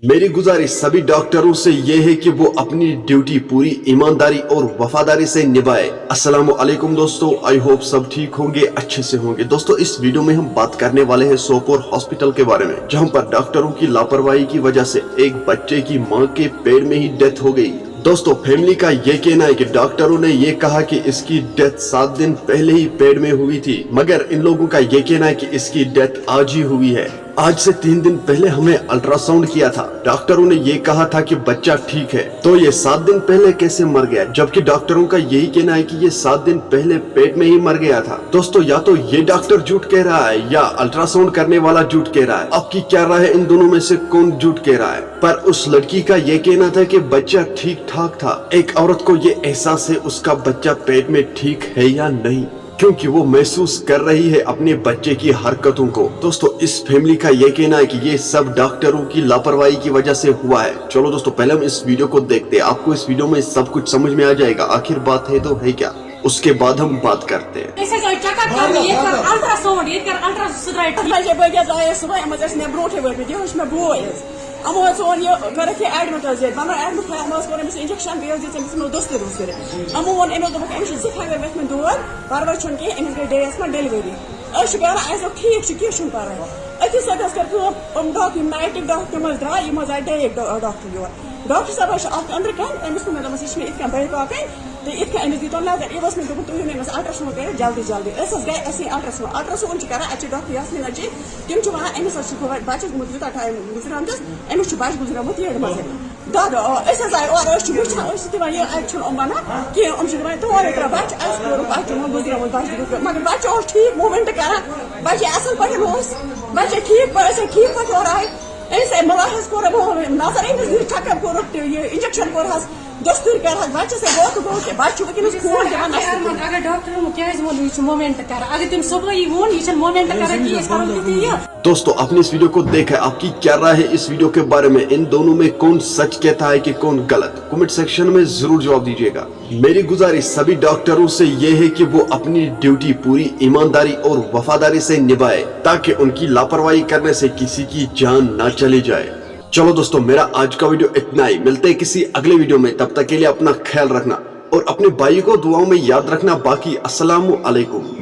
मेरी गुजारिश सभी डॉक्टरों से ये है कि वो अपनी ड्यूटी पूरी ईमानदारी और वफादारी से निभाए। अस्सलाम वालेकुम दोस्तों, आई होप सब ठीक होंगे, अच्छे से होंगे। दोस्तों इस वीडियो में हम बात करने वाले हैं सोपोर हॉस्पिटल के बारे में, जहां पर डॉक्टरों की लापरवाही की वजह से एक बच्चे की मां के पेट में ही डेथ हो गई। दोस्तों फैमिली का ये कहना है कि डॉक्टरों ने ये कहा कि इसकी डेथ 7 दिन पहले ही पेट में हुई थी, मगर इन लोगों का ये कहना है कि इसकी डेथ आज ही हुई है। आज से 3 दिन पहले हमें अल्ट्रासाउंड किया था, डॉक्टरों ने ये कहा था कि बच्चा ठीक है, तो ये 7 दिन पहले कैसे मर गया? जबकि डॉक्टरों का यही कहना है कि ये 7 दिन पहले पेट में ही मर गया था। दोस्तों या तो ये डॉक्टर झूठ कह रहा है या अल्ट्रासाउंड करने वाला झूठ कह रहा है। आपकी क्या राय है, इन दोनों में से कौन झूठ कह रहा है? पर उस लड़की का ये कहना था कि बच्चा ठीक ठाक था। एक औरत को ये एहसास है उसका बच्चा पेट में ठीक है या नहीं, क्योंकि वो महसूस कर रही है अपने बच्चे की हरकतों को। दोस्तों इस फैमिली का ये कहना है कि ये सब डॉक्टरों की लापरवाही की वजह से हुआ है। चलो दोस्तों पहले हम इस वीडियो को देखते हैं, आपको इस वीडियो में सब कुछ समझ में आ जाएगा आखिर बात है तो है क्या, उसके बाद हम बात करते हैं। इंजेक्शन डेस में डिलीवरी ठीक अकिस डॉक्टर नाइट डॉक्टर मज द्राय आए डे डॉक्टर योर डॉक्टर साहब अंदर कन अमिस मे इत बड़ी पाकन तो इत अमिस दीतो नजर ये मे दोप तुम अमिस अल्ट्रासाउंड कर जल्दी जल्दी गए अल्ट्रासाउंड कर डॉक्टर यासमीन अजी तम वन अमिस बच्चस गुत यूत टाइम गुजरामस अमिस बच्चे गुजरमुत ये मज दद आए और वन ये वन कहें तोर त्रे बच्चे गुजरमुत बच्चे मगर बच्चे ठीक मूवमेंट कर बच्चे असल पे बच्चे ठीक ठीक पे और आए मुलाहज कोर नजर Amish checkup core injection core दस्तूर कर बच्चे से बहुत बच्चे वनस खून दिवान। अगर डॉक्टर क्या मोमेंट कर अगर तुम सुबह वो ये मोमेंट कर। दोस्तों आपने इस वीडियो को देखा, आपकी क्या राय है इस वीडियो के बारे में? इन दोनों में कौन सच कहता है कि कौन गलत? कमेंट सेक्शन में जरूर जवाब दीजिएगा। मेरी गुजारिश सभी डॉक्टरों से ये है कि वो अपनी ड्यूटी पूरी ईमानदारी और वफादारी से निभाए, ताकि उनकी लापरवाही करने से किसी की जान ना चली जाए। चलो दोस्तों मेरा आज का वीडियो इतना ही, मिलते हैं किसी अगले वीडियो में, तब तक के लिए अपना ख्याल रखना और अपने भाई को दुआओं में याद रखना। बाकी अस्सलामु अलैकुम।